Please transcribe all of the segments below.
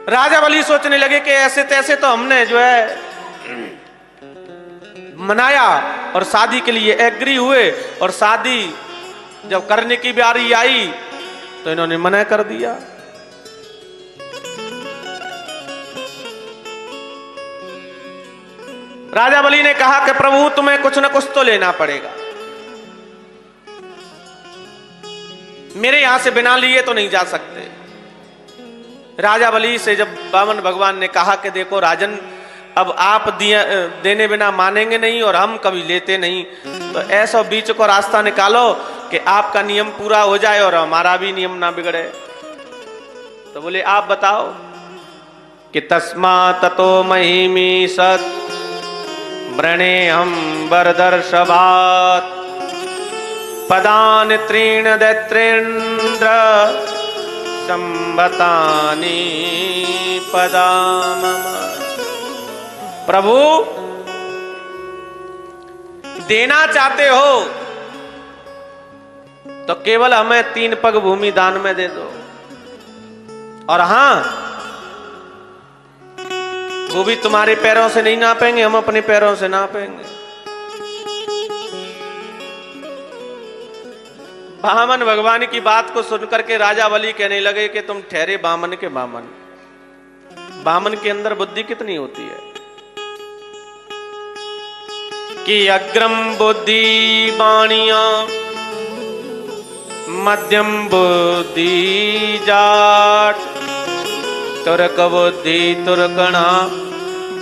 राजा बलि सोचने लगे कि ऐसे तैसे तो हमने जो है मनाया और शादी के लिए एग्री हुए, और शादी जब करने की बारी आई तो इन्होंने मना कर दिया। राजा बलि ने कहा कि प्रभु तुम्हें कुछ ना कुछ तो लेना पड़ेगा, मेरे यहां से बिना लिए तो नहीं जा सकते। राजा बलि से जब वामन भगवान ने कहा कि देखो राजन, अब आप देने बिना मानेंगे नहीं और हम कभी लेते नहीं, तो ऐसा बीच को रास्ता निकालो कि आपका नियम पूरा हो जाए और हमारा भी नियम ना बिगड़े। तो बोले आप बताओ कि तस्मा ततो महिमी सत व्रणे हम वरदर्शभात पदान त्रीण दैत्रेन्द्र संबतानी पदाम। प्रभु देना चाहते हो तो केवल हमें 3 पग भूमि दान में दे दो, और हां वो भी तुम्हारे पैरों से नहीं नापेंगे, हम अपने पैरों से नापेंगे। वामन भगवान की बात को सुनकर के राजा बलि कहने लगे कि तुम ठहरे वामन के वामन, वामन के अंदर बुद्धि कितनी होती है कि अग्रम बुद्धि वाणिया मध्यम बुद्धि जाट तुर्क बुद्धि तुर्कणा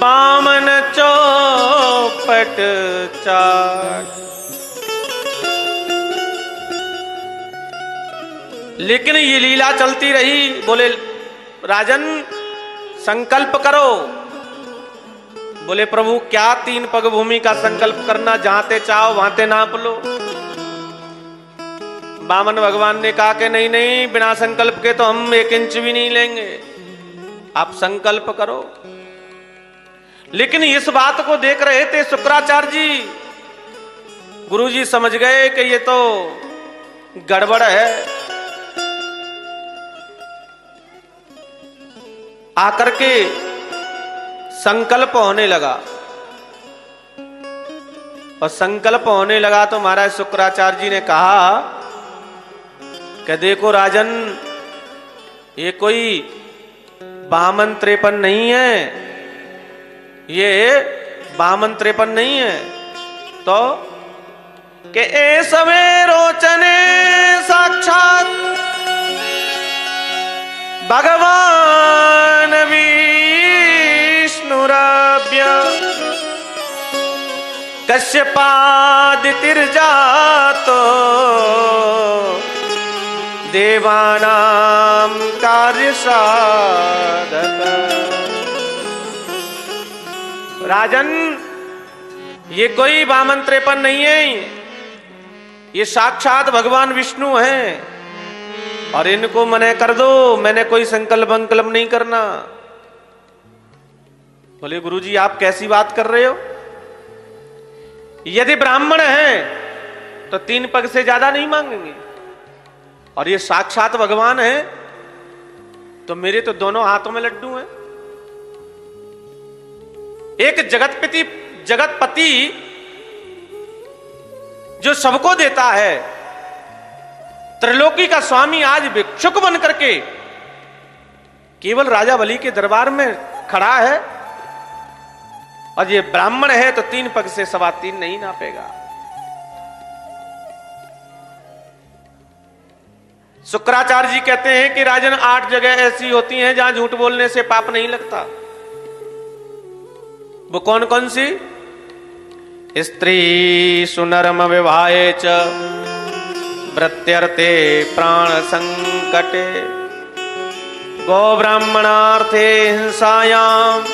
वामन चौपट चाट। लेकिन ये लीला चलती रही। बोले राजन संकल्प करो। बोले प्रभु क्या 3 पग भूमि का संकल्प करना, जहां चाहो वहां नाप लो। वामन भगवान ने कहा कि नहीं नहीं, बिना संकल्प के तो हम 1 इंच भी नहीं लेंगे, आप संकल्प करो। लेकिन इस बात को देख रहे थे शुक्राचार्य जी। गुरुजी समझ गए कि ये तो गड़बड़ है। आकर के संकल्प होने लगा, और संकल्प होने लगा तो महाराज शुक्राचार्य जी ने कहा कि देखो राजन, ये कोई वामन 53 नहीं है, ये वामन 53 नहीं है, तो के ए समय रोचने साक्षात भगवान विष्णुराभ्य कश्यपादितिर्जातो देवानां कार्य साधक। राजन, ये कोई वामन 53 नहीं है, ये साक्षात भगवान विष्णु हैं, और इनको मना कर दो, मैंने कोई संकल्प वंकल्प नहीं करना। बोले गुरुजी आप कैसी बात कर रहे हो? यदि ब्राह्मण हैं तो 3 पग से ज्यादा नहीं मांगेंगे, और ये साक्षात भगवान हैं तो मेरे तो दोनों हाथों में लड्डू हैं। एक जगतपति जो सबको देता है, त्रिलोकी का स्वामी आज भिक्षुक बन करके केवल राजा बलि के दरबार में खड़ा है, और ये ब्राह्मण है तो 3 पग से 3.25 नहीं नापेगा। शुक्राचार्य जी कहते हैं कि राजन 8 जगह ऐसी होती हैं जहां झूठ बोलने से पाप नहीं लगता। वो कौन कौन सी? स्त्री सुनरम विवाहे च प्रत्यर्थे प्राण संकटे गो ब्राह्मणार्थे हिंसायाम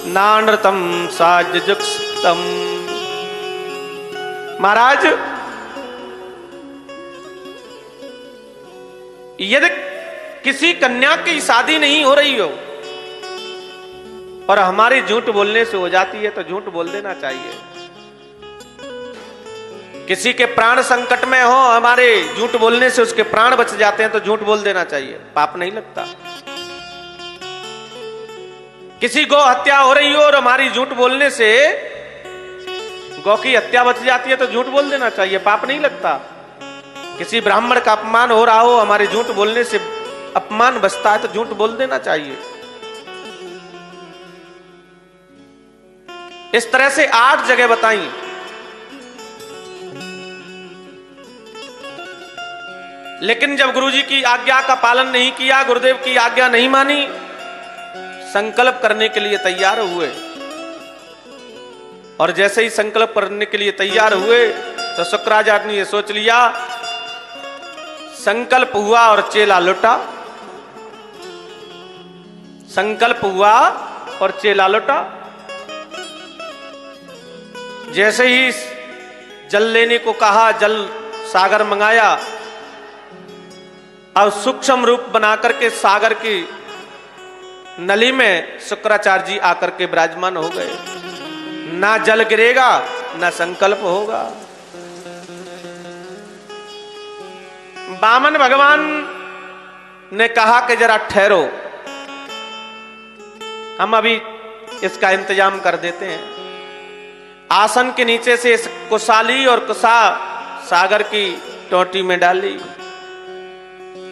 नानृतम साज्जुक्तम। महाराज, यदि किसी कन्या की शादी नहीं हो रही हो और हमारी झूठ बोलने से हो जाती है तो झूठ बोल देना चाहिए। किसी के प्राण संकट में हो, हमारे झूठ बोलने से उसके प्राण बच जाते हैं तो झूठ बोल देना चाहिए, पाप नहीं लगता। किसी गौ हत्या हो रही हो और हमारी झूठ बोलने से गौ की हत्या बच जाती है तो झूठ बोल देना चाहिए, पाप नहीं लगता। किसी ब्राह्मण का अपमान हो रहा हो, हमारे झूठ बोलने से अपमान बचता है तो झूठ बोल देना चाहिए। इस तरह से 8 जगह बताई। लेकिन जब गुरुजी की आज्ञा का पालन नहीं किया, गुरुदेव की आज्ञा नहीं मानी, संकल्प करने के लिए तैयार हुए और जैसे ही संकल्प करने के लिए तैयार हुए तो शुक्राचार्य ने यह सोच लिया, संकल्प हुआ और चेला लुटा। संकल्प हुआ और चेला लुटा। जैसे ही जल लेने को कहा, जल सागर मंगाया, अब सूक्ष्म रूप बनाकर के सागर की नली में शुक्राचार्य जी आकर के विराजमान हो गए। ना जल गिरेगा ना संकल्प होगा। वामन भगवान ने कहा कि जरा ठहरो, हम अभी इसका इंतजाम कर देते हैं। आसन के नीचे से इस कुशाली और कुशा सागर की टोटी में डाली।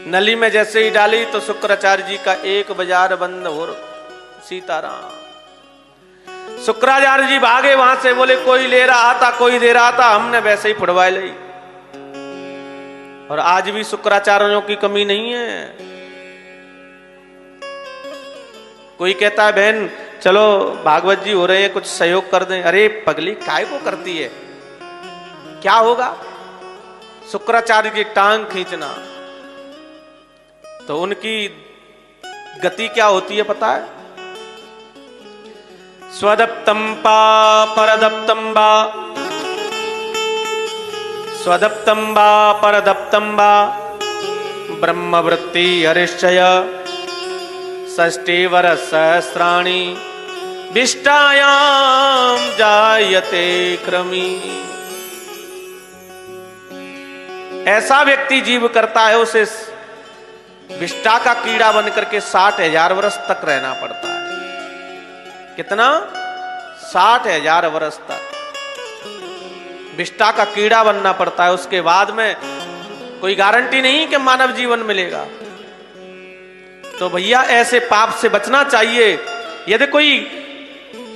नली में जैसे ही डाली तो शुक्राचार्य जी का एक बाजार बंद हो। सीताराम। शुक्राचार्य जी भागे वहां से, बोले कोई ले रहा था, कोई दे रहा था, हमने वैसे ही फुड़वा ली। और आज भी शुक्राचार्यों की कमी नहीं है। कोई कहता है बहन चलो भागवत जी हो रहे हैं, कुछ सहयोग कर दें। अरे पगली काय को करती है, क्या होगा? शुक्राचार्य की टांग खींचना तो उनकी गति क्या होती है पता है? स्वदप्तम पा परदप्तम बा, स्वदप्तम बा परदप्तम बा, ब्रह्मवृत्ति हरिश्चय षष्ठी वर्ष सहस्राणि विष्टायाम जायते क्रमी। ऐसा व्यक्ति जीव करता है, उसे विष्टा का कीड़ा बनकर के 60,000 वर्ष तक रहना पड़ता है। कितना? 60,000 वर्ष तक विष्टा का कीड़ा बनना पड़ता है। उसके बाद में कोई गारंटी नहीं कि मानव जीवन मिलेगा। तो भैया ऐसे पाप से बचना चाहिए। यदि कोई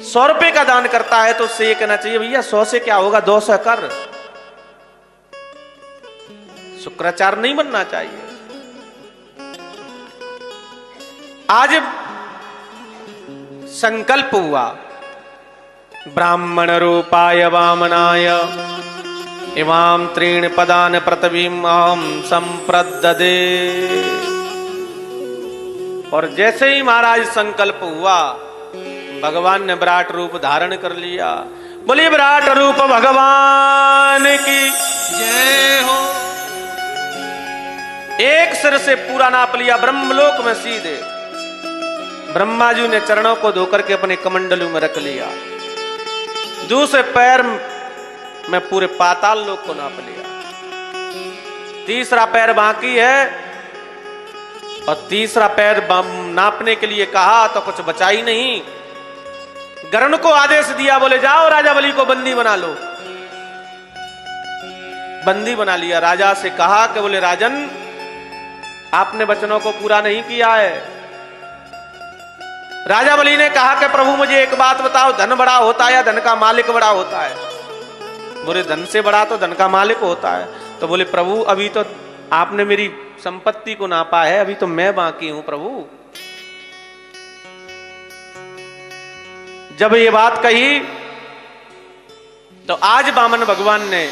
100 रुपए का दान करता है तो उससे ये कहना चाहिए भैया 100 से क्या होगा, 200 कर। शुक्राचार्य नहीं बनना चाहिए। आज संकल्प हुआ, ब्राह्मण रूपाय वामनाय इमाम त्रीण पदान पृथ्वीम अहम संप्रददे। और जैसे ही महाराज संकल्प हुआ, भगवान ने विराट रूप धारण कर लिया। बोलिए विराट रूप भगवान की जय हो। एक सिर से पूरा नाप लिया, ब्रह्मलोक में सीधे। ब्रह्मा जी ने चरणों को धोकर के अपने कमंडलू में रख लिया। दूसरे पैर में पूरे पाताल लोक को नाप लिया। तीसरा पैर बाकी है और तीसरा पैर नापने के लिए कहा तो कुछ बचा ही नहीं। गरुड़ को आदेश दिया, बोले जाओ राजा बलि को बंदी बना लो। बंदी बना लिया। राजा से कहा कि बोले राजन आपने वचनों को पूरा नहीं किया है। राजा बलि ने कहा कि प्रभु मुझे एक बात बताओ, धन बड़ा होता है या धन का मालिक बड़ा होता है? बोले धन से बड़ा तो धन का मालिक होता है। तो बोले प्रभु अभी तो आपने मेरी संपत्ति को नापा है, अभी तो मैं बाकी हूं प्रभु। जब ये बात कही तो आज वामन भगवान ने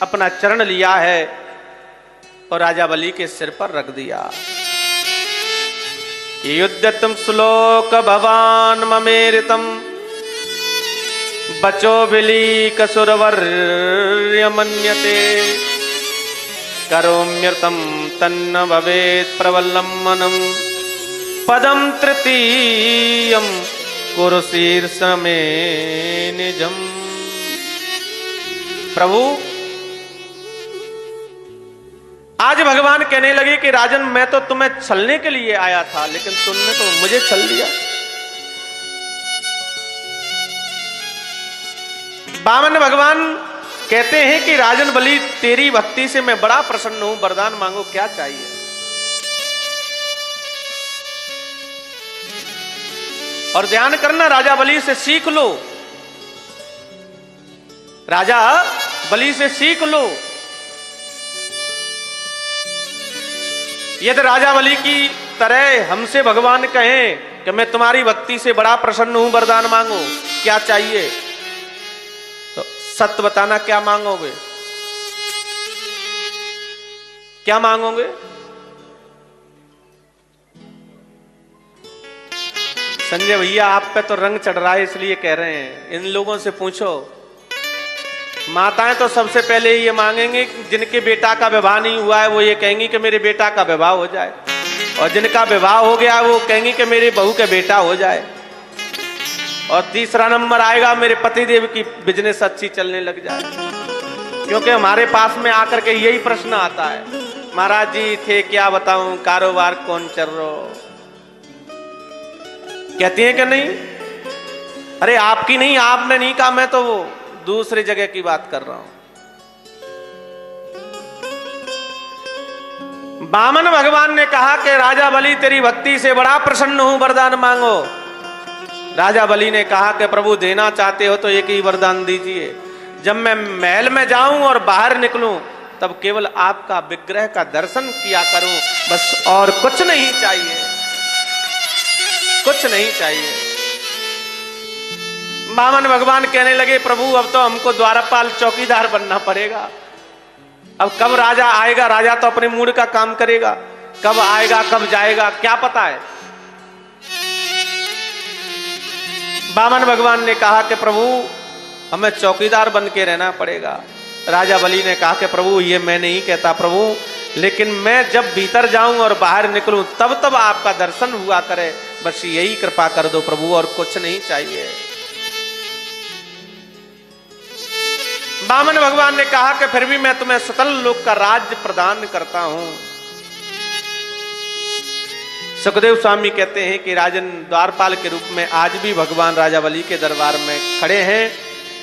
अपना चरण लिया है और राजा बलि के सिर पर रख दिया। युद्धतम श्लोक भवान ममेरितम बचो बिली कसुरवर्य मन्यते करोम्यर्थम तन्न भवेत् प्रवल्लम्बनम पदम तृतीयम कुरु शीर्ष में निजम। प्रभु आज भगवान कहने लगे कि राजन मैं तो तुम्हें छलने के लिए आया था, लेकिन तुमने तो मुझे छल लिया। वामन भगवान कहते हैं कि राजन बलि तेरी भक्ति से मैं बड़ा प्रसन्न हूं, वरदान मांगो क्या चाहिए। और ध्यान करना, राजा बलि से सीख लो, राजा बलि से सीख लो। यदि राजा बलि की तरह हमसे भगवान कहें कि मैं तुम्हारी भक्ति से बड़ा प्रसन्न हूं, वरदान मांगो क्या चाहिए, तो सत्य बताना क्या मांगोगे, क्या मांगोगे? संजय भैया आप पे तो रंग चढ़ रहा है इसलिए कह रहे हैं, इन लोगों से पूछो। माताएं तो सबसे पहले ये मांगेंगे, जिनके बेटा का विवाह नहीं हुआ है वो ये कहेंगी कि मेरे बेटा का विवाह हो जाए, और जिनका विवाह हो गया वो कहेंगी कि मेरे बहू का बेटा हो जाए, और तीसरा नंबर आएगा मेरे पतिदेव की बिजनेस अच्छी चलने लग जाए। क्योंकि हमारे पास में आकर के यही प्रश्न आता है, महाराज जी थे क्या बताऊं, कारोबार कौन चल रहा, कहती हैं कि नहीं, अरे आपकी नहीं, आपने नहीं कहा, मैं तो वो दूसरी जगह की बात कर रहा हूं। वामन भगवान ने कहा कि राजा बलि तेरी भक्ति से बड़ा प्रसन्न हूं, वरदान मांगो। राजा बलि ने कहा कि प्रभु देना चाहते हो तो एक ही वरदान दीजिए, जब मैं महल में जाऊं और बाहर निकलूं तब केवल आपका विग्रह का दर्शन किया करूं, बस और कुछ नहीं चाहिए, कुछ नहीं चाहिए। वामन भगवान कहने लगे प्रभु अब तो हमको द्वारपाल चौकीदार बनना पड़ेगा, अब कब राजा आएगा, राजा तो अपने मूड का काम करेगा, कब आएगा कब जाएगा क्या पता है। वामन भगवान ने कहा कि प्रभु हमें चौकीदार बन के रहना पड़ेगा। राजा बलि ने कहा कि प्रभु ये मैं नहीं कहता प्रभु, लेकिन मैं जब भीतर जाऊं और बाहर निकलूं तब तब आपका दर्शन हुआ करे, बस यही कृपा कर दो प्रभु, और कुछ नहीं चाहिए। वामन भगवान ने कहा कि फिर भी मैं तुम्हें सतल लोक का राज्य प्रदान करता हूं। सुखदेव स्वामी कहते हैं कि राजन द्वारपाल के रूप में आज भी भगवान राजा बलि के दरबार में खड़े हैं